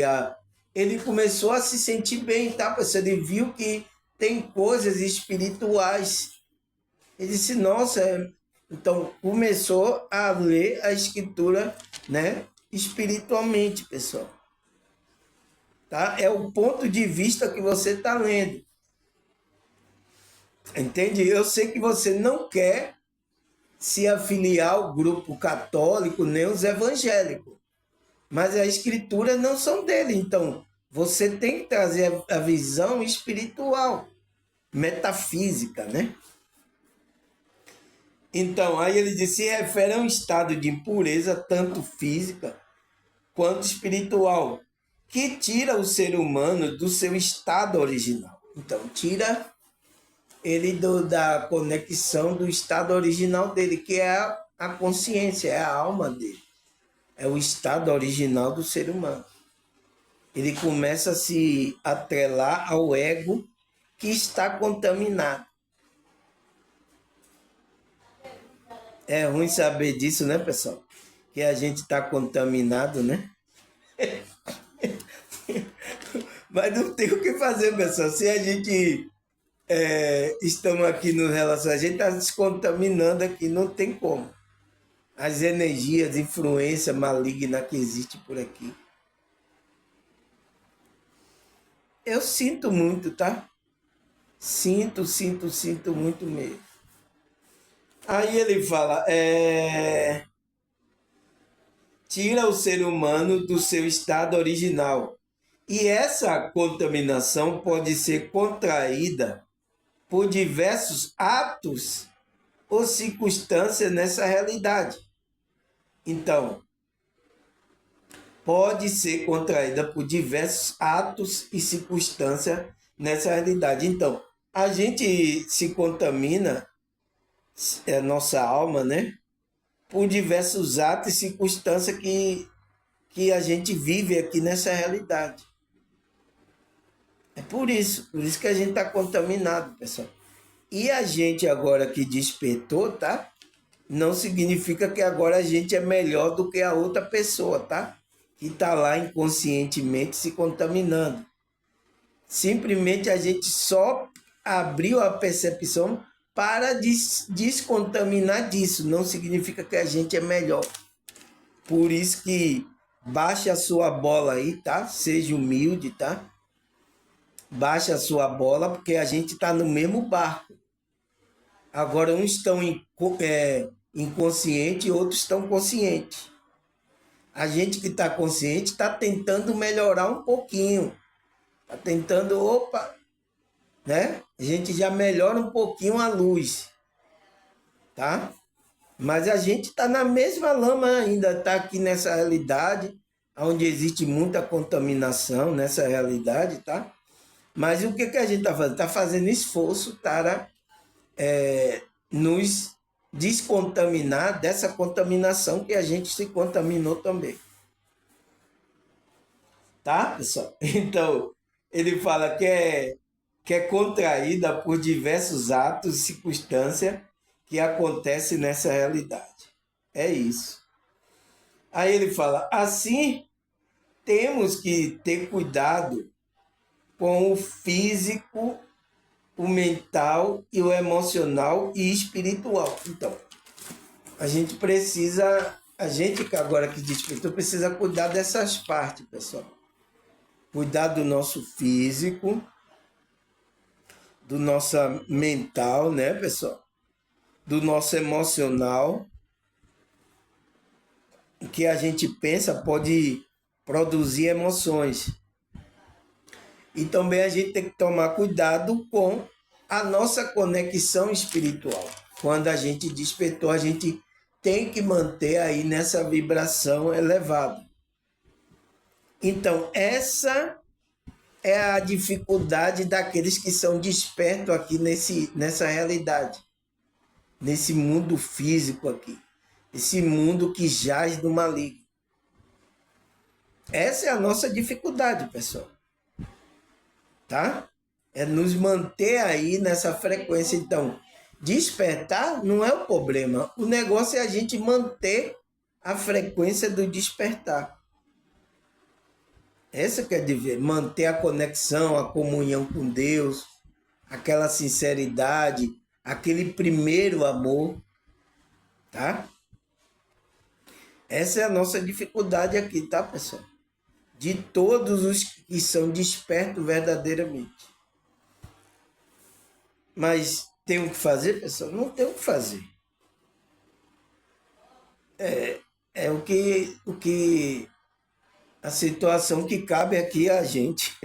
ele começou a se sentir bem, tá? Porque ele viu que tem coisas espirituais. Ele disse, nossa, então começou a ler a escritura, né? Espiritualmente, pessoal. Tá? É o ponto de vista que você está lendo. Entende? Eu sei que você não quer se afiliar ao grupo católico, nem os evangélicos. Mas as escrituras não são dele. Então, você tem que trazer a visão espiritual, metafísica, né? Então, aí ele diz, se refere a um estado de impureza, tanto física quanto espiritual, que tira o ser humano do seu estado original. Então, tira ele da conexão do estado original dele, que é a consciência, é a alma dele. É o estado original do ser humano. Ele começa a se atrelar ao ego que está contaminado. É ruim saber disso, né, pessoal? Que a gente está contaminado, né? Mas não tem o que fazer, pessoal. Se a gente estamos aqui no relação, a gente está se contaminando aqui, não tem como. As energias, influência maligna que existe por aqui. Eu sinto muito, tá? Sinto muito mesmo. Aí ele fala, tira o ser humano do seu estado original. E essa contaminação pode ser contraída por diversos atos ou circunstâncias nessa realidade. Então, pode ser contraída por diversos atos e circunstâncias nessa realidade. Então, a gente se contamina, é a nossa alma, né? Por diversos atos e circunstâncias que a gente vive aqui nessa realidade. É por isso que a gente está contaminado, pessoal. E a gente agora que despertou, tá? Não significa que agora a gente é melhor do que a outra pessoa, tá? Que está lá inconscientemente se contaminando. Simplesmente a gente só abriu a percepção para descontaminar disso. Não significa que a gente é melhor. Por isso que baixe a sua bola aí, tá? Seja humilde, tá? Baixe a sua bola, porque a gente está no mesmo barco. Agora, uns estão inconscientes e outros estão conscientes. A gente que está consciente está tentando melhorar um pouquinho. Está tentando, opa, né? A gente já melhora um pouquinho a luz, tá? Mas a gente está na mesma lama ainda, está aqui nessa realidade, onde existe muita contaminação nessa realidade, tá? Mas o que, que a gente está fazendo? Está fazendo esforço para nos descontaminar dessa contaminação que a gente se contaminou também. Tá, pessoal? Então, ele fala que é contraída por diversos atos e circunstâncias que acontecem nessa realidade. É isso. Aí ele fala, assim, temos que ter cuidado com o físico, o mental e o emocional e espiritual. Então, a gente que agora que despertou, precisa cuidar dessas partes, pessoal. Cuidar do nosso físico, do nosso mental, né, pessoal? Do nosso emocional. O que a gente pensa pode produzir emoções. E também a gente tem que tomar cuidado com a nossa conexão espiritual. Quando a gente despertou, a gente tem que manter aí nessa vibração elevada. Então, essa é a dificuldade daqueles que são despertos aqui nessa realidade, nesse mundo físico aqui, esse mundo que jaz do maligno. Essa é a nossa dificuldade, pessoal. Tá? É nos manter aí nessa frequência. Então, despertar não é o problema. O negócio é a gente manter a frequência do despertar. Essa quer dizer, manter a conexão, a comunhão com Deus, aquela sinceridade, aquele primeiro amor, tá? Essa é a nossa dificuldade aqui, tá, pessoal? De todos os que são despertos verdadeiramente. Mas tem o que fazer, pessoal? Não tem o que fazer. É o que a situação que cabe aqui a gente,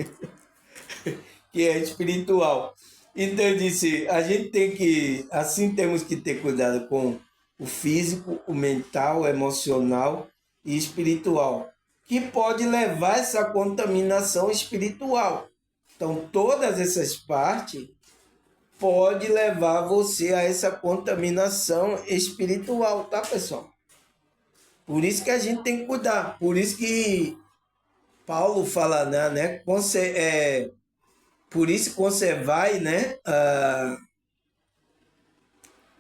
que é espiritual. Então eu disse, a gente tem que, assim temos que ter cuidado com o físico, o mental, o emocional e espiritual, que pode levar essa contaminação espiritual. Então todas essas partes pode levar você a essa contaminação espiritual, tá, pessoal? Por isso que a gente tem que cuidar. Por isso que Paulo fala, né? Por isso conservai, né?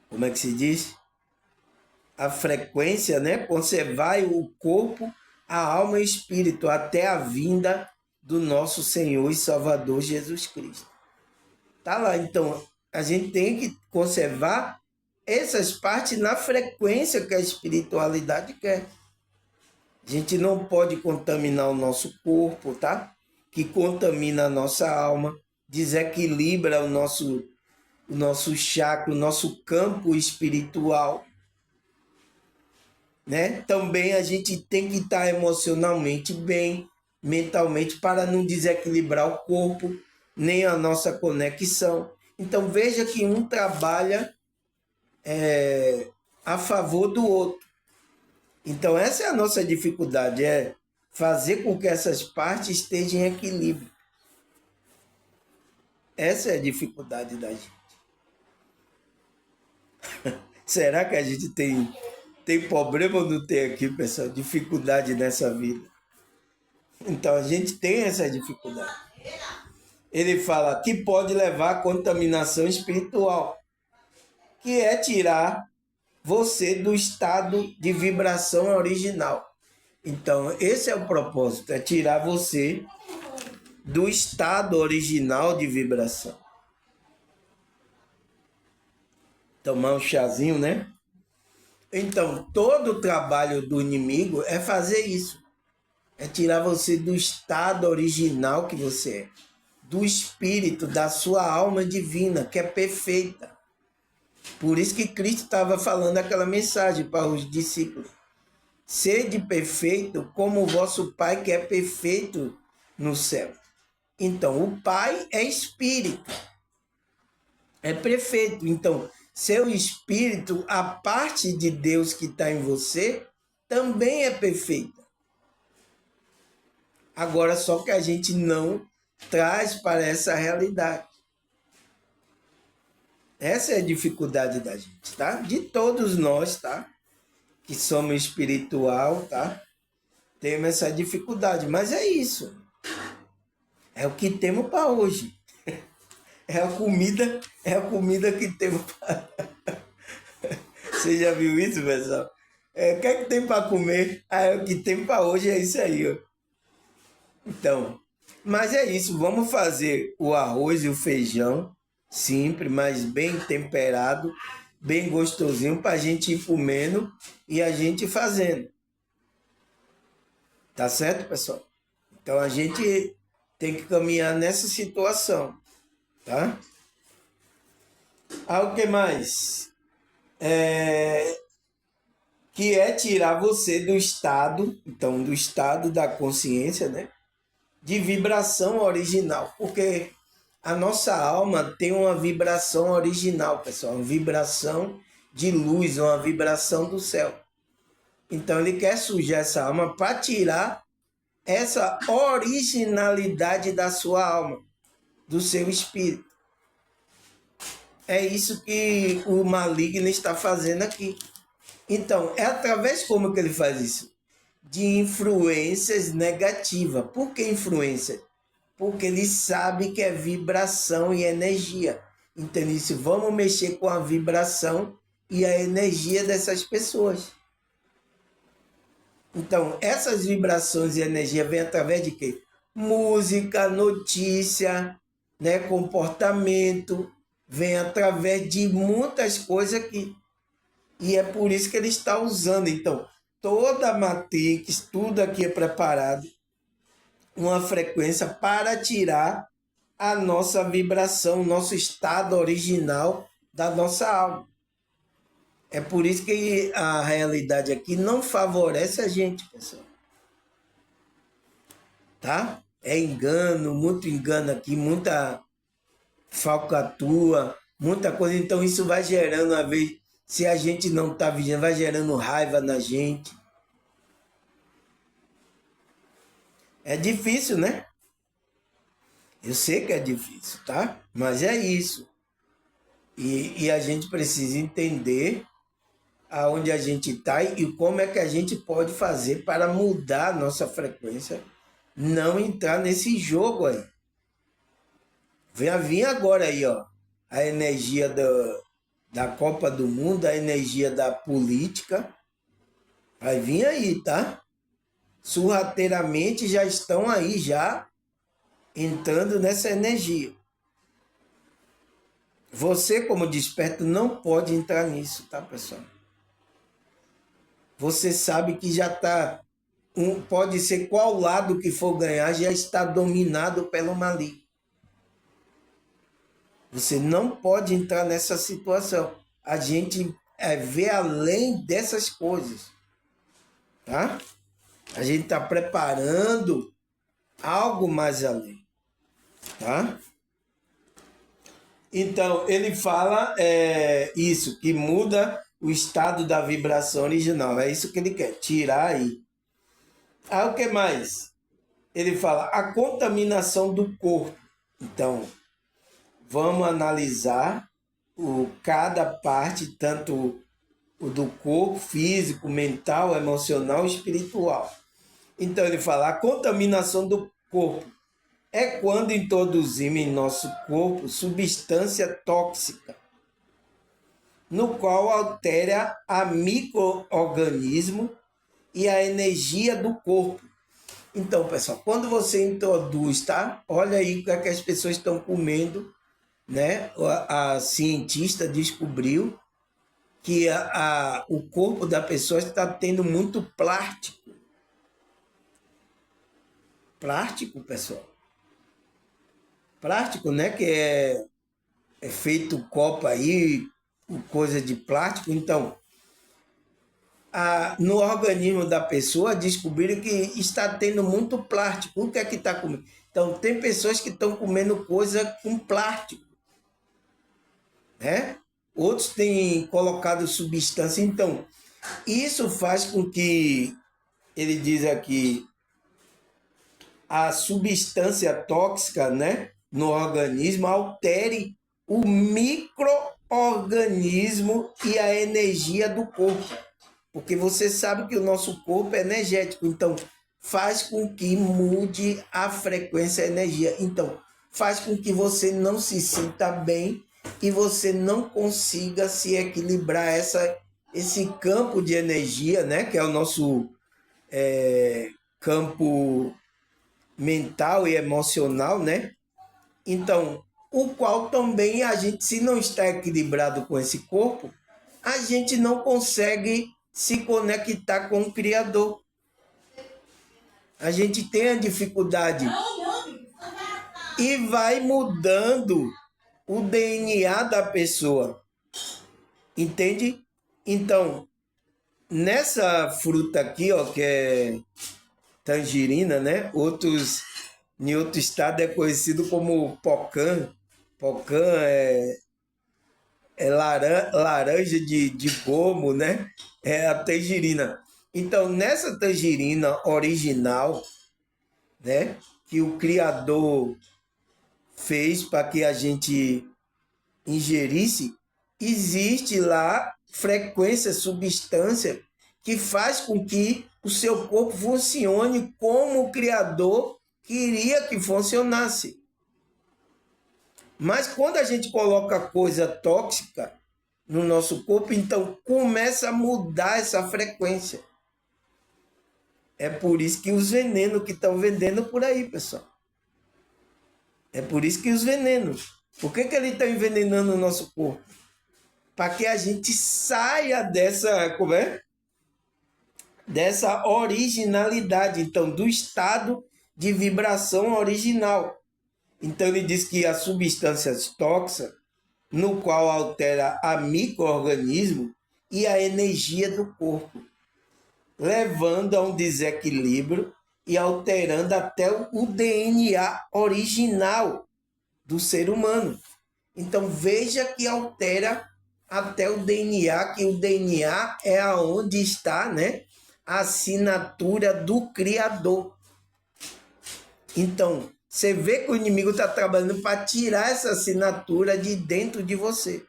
Como é que se diz? A frequência, né? Conservai o corpo, a alma e o espírito até a vinda do nosso Senhor e Salvador Jesus Cristo. Tá lá, então a gente tem que conservar essas partes na frequência que a espiritualidade quer. A gente não pode contaminar o nosso corpo, tá? Que contamina a nossa alma, desequilibra o nosso chakra, o nosso campo espiritual, né? Também a gente tem que estar emocionalmente bem, mentalmente, para não desequilibrar o corpo, nem a nossa conexão. Então veja que um trabalha a favor do outro. Então essa é a nossa dificuldade, é fazer com que essas partes estejam em equilíbrio. Essa é a dificuldade da gente. Será que a gente tem problema ou não tem aqui, pessoal? Dificuldade nessa vida. Então a gente tem essa dificuldade. Ele fala que pode levar à contaminação espiritual, que é tirar você do estado de vibração original. Então, esse é o propósito, é tirar você do estado original de vibração. Tomar um chazinho, né? Então, todo o trabalho do inimigo é fazer isso. É tirar você do estado original que você é. Do espírito, da sua alma divina, que é perfeita. Por isso que Cristo estava falando aquela mensagem para os discípulos. sede perfeito como o vosso Pai que é perfeito no céu. Então, o Pai é espírito, é perfeito. Então, seu espírito, a parte de Deus que está em você, também é perfeita. Agora, só que a gente não traz para essa realidade. Essa é a dificuldade da gente, tá? De todos nós, tá? Que somos espiritual, tá? Temos essa dificuldade, mas é isso. É o que temos para hoje. É a comida que temos para... Você já viu isso, pessoal? O que é que tem para comer? Ah, é o que tem para hoje, é isso aí, ó. Então, mas é isso. Vamos fazer o arroz e o feijão, simples, mas bem temperado, bem gostosinho, para a gente ir comendo e a gente fazendo. Tá certo, pessoal? Então a gente tem que caminhar nessa situação, tá? Ah, o que mais? Que é tirar você do estado, então do estado da consciência, né? De vibração original, porque a nossa alma tem uma vibração original, pessoal, uma vibração de luz, uma vibração do céu. Então ele quer sujar essa alma para tirar essa originalidade da sua alma, do seu espírito. É isso que o maligno está fazendo aqui. Então, é através como que ele faz isso? De influências negativas. Por que influência? Porque ele sabe que é vibração e energia. Então, ele disse, vamos mexer com a vibração e a energia dessas pessoas. Então, essas vibrações e energia vêm através de quê? Música, notícia, né, comportamento, vem através de muitas coisas que... E é por isso que ele está usando. Então, toda a Matrix, tudo aqui é preparado, uma frequência para tirar a nossa vibração, nosso estado original da nossa alma. É por isso que a realidade aqui não favorece a gente, pessoal. Tá? É engano, muito engano aqui, muita falcatrua, muita coisa. Então isso vai gerando, às vezes, se a gente não está vigiando, vai gerando raiva na gente. É difícil, né? Eu sei que é difícil, tá? Mas é isso. E a gente precisa entender aonde a gente está e como é que a gente pode fazer para mudar a nossa frequência, não entrar nesse jogo aí. Vai vir agora aí, ó, a energia da Copa do Mundo, a energia da política, vai vir aí, tá? Sorrateiramente já estão aí, já entrando nessa energia. Você, como desperto, não pode entrar nisso, tá, pessoal? Você sabe que já está, pode ser qual lado que for ganhar, já está dominado pelo maligno. Você não pode entrar nessa situação. A gente vê além dessas coisas, tá? A gente está preparando algo mais além, tá? Então, ele fala isso, que muda o estado da vibração original. É isso que ele quer, tirar aí. Ah, o que mais? Ele fala a contaminação do corpo. Então, vamos analisar cada parte, tanto o do corpo, físico, mental, emocional e espiritual. Então, ele fala a contaminação do corpo é quando introduzimos em nosso corpo substância tóxica, no qual altera a micro-organismo e a energia do corpo. Então, pessoal, quando você introduz, tá? Olha aí o que, é que as pessoas estão comendo, né? A cientista descobriu que o corpo da pessoa está tendo muito plástico. Plástico, pessoal. Plástico, né? Que é feito copo aí, coisa de plástico. Então, no organismo da pessoa, descobriram que está tendo muito plástico. O que é que está comendo? Então, tem pessoas que estão comendo coisa com plástico, né? Outros têm colocado substância. Então, isso faz com que, ele diz aqui, a substância tóxica, né, no organismo altere o microorganismo e a energia do corpo. Porque você sabe que o nosso corpo é energético, então faz com que mude a frequência e a energia. Então, faz com que você não se sinta bem e você não consiga se equilibrar esse campo de energia, né, que é o nosso campo mental e emocional, né? Então, o qual também a gente, se não está equilibrado com esse corpo, a gente não consegue se conectar com o Criador. A gente tem a dificuldade e vai mudando o DNA da pessoa, entende? Então, nessa fruta aqui, ó, que é tangerina, né? Em outro estado é conhecido como pocã. Pocã é laranja de gomo, né? É a tangerina. Então, nessa tangerina original, né, que o Criador fez para que a gente ingerisse, existe lá frequência, substância que faz com que o seu corpo funcione como o Criador queria que funcionasse. Mas quando a gente coloca coisa tóxica no nosso corpo, então começa a mudar essa frequência. É por isso que os venenos que estão vendendo por aí, pessoal. É por isso que os venenos. Por que ele está envenenando o nosso corpo? Para que a gente saia dessa originalidade, então, do estado de vibração original. Então, ele diz que as substâncias tóxicas, no qual altera a micro-organismo e a energia do corpo, levando a um desequilíbrio e alterando até o DNA original do ser humano. Então, veja que altera até o DNA, que o DNA é aonde está, né, a assinatura do Criador. Então, você vê que o inimigo está trabalhando para tirar essa assinatura de dentro de você.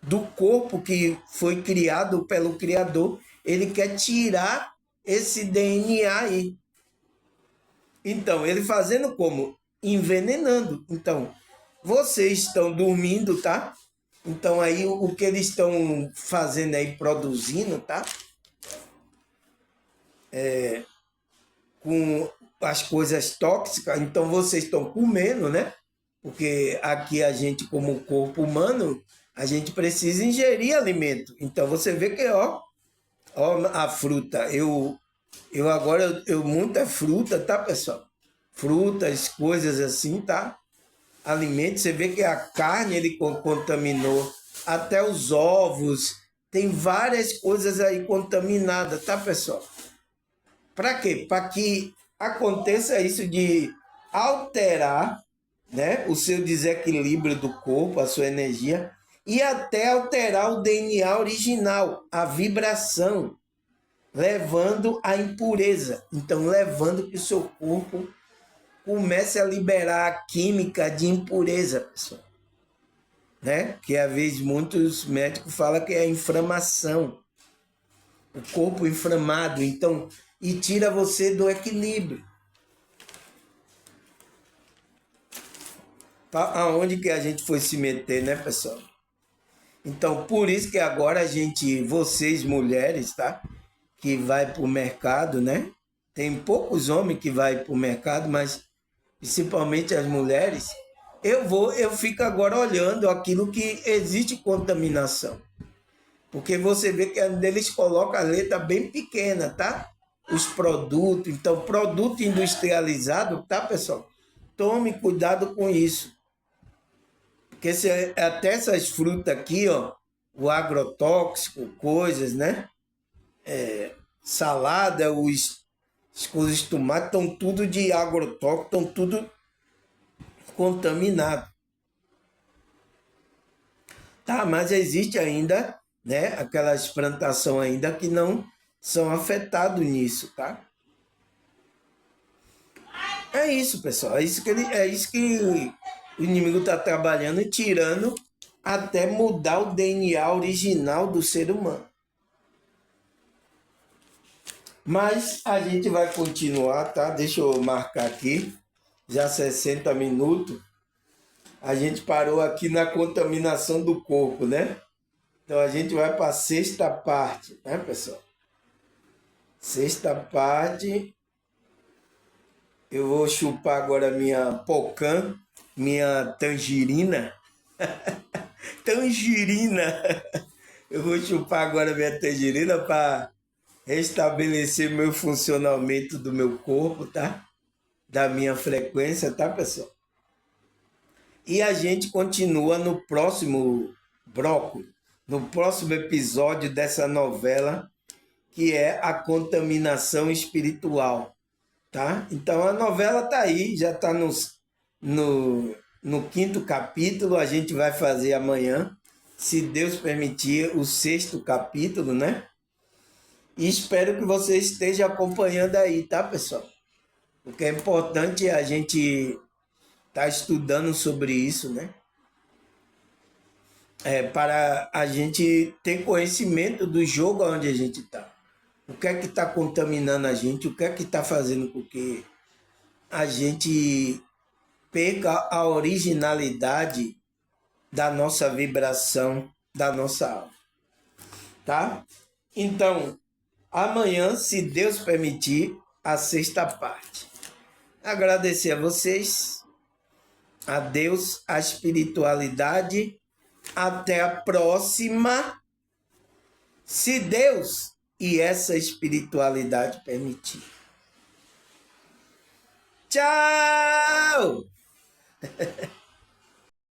Do corpo que foi criado pelo Criador, ele quer tirar esse DNA aí. Então, ele fazendo como? Envenenando. Então, vocês estão dormindo, tá? Então, aí o que eles estão fazendo aí, produzindo, tá? Com as coisas tóxicas, então vocês estão comendo, né? Porque aqui a gente, como corpo humano, a gente precisa ingerir alimento. Então você vê que, ó a fruta. Eu agora, muita fruta, tá, pessoal? Frutas, coisas assim, tá? Alimentos, você vê que a carne ele contaminou, até os ovos, tem várias coisas aí contaminadas, tá, pessoal? Para quê? Para que aconteça isso de alterar, né, o seu desequilíbrio do corpo, a sua energia, e até alterar o DNA original, a vibração, levando à impureza. Então, levando que o seu corpo comece a liberar a química de impureza, pessoal. Né? Que às vezes muitos médicos falam que é inflamação. O corpo inflamado, então, e tira você do equilíbrio. Aonde que a gente foi se meter, né, pessoal? Então, por isso que agora vocês mulheres, tá? Que vai para o mercado, né? Tem poucos homens que vai para o mercado, mas principalmente as mulheres. Eu fico agora olhando aquilo que existe contaminação. Porque você vê que eles colocam a letra bem pequena, tá? Os produtos. Então, produto industrializado, tá, pessoal? Tome cuidado com isso. Porque até essas frutas aqui, ó, o agrotóxico, coisas, né? salada, as coisas de tomate, estão tudo de agrotóxico, estão tudo contaminado. Tá, mas existe ainda, né, aquelas plantações ainda que não são afetados nisso, tá? É isso, pessoal. É isso que o inimigo está trabalhando e tirando até mudar o DNA original do ser humano. Mas a gente vai continuar, tá? Deixa eu marcar aqui. Já 60 minutos. A gente parou aqui na contaminação do corpo, né? Então a gente vai para a sexta parte, né, pessoal? Sexta parte. Eu vou chupar agora minha pocã, minha tangerina. Tangerina! Eu vou chupar agora minha tangerina para restabelecer meu funcionamento do meu corpo, tá? Da minha frequência, tá, pessoal? E a gente continua no próximo bloco, no próximo episódio dessa novela, que é a contaminação espiritual, tá? Então a novela tá aí, já tá no quinto capítulo, a gente vai fazer amanhã, se Deus permitir, o sexto capítulo, né? E espero que você esteja acompanhando aí, tá, pessoal? Porque é importante a gente estar estudando sobre isso, né? Para a gente ter conhecimento do jogo onde a gente está. O que é que está contaminando a gente, o que é que está fazendo com que a gente perca a originalidade da nossa vibração, da nossa alma, tá? Então, amanhã, se Deus permitir, a sexta parte. Agradecer a vocês, a Deus, a espiritualidade. Até a próxima, se Deus e essa espiritualidade permitir. Tchau!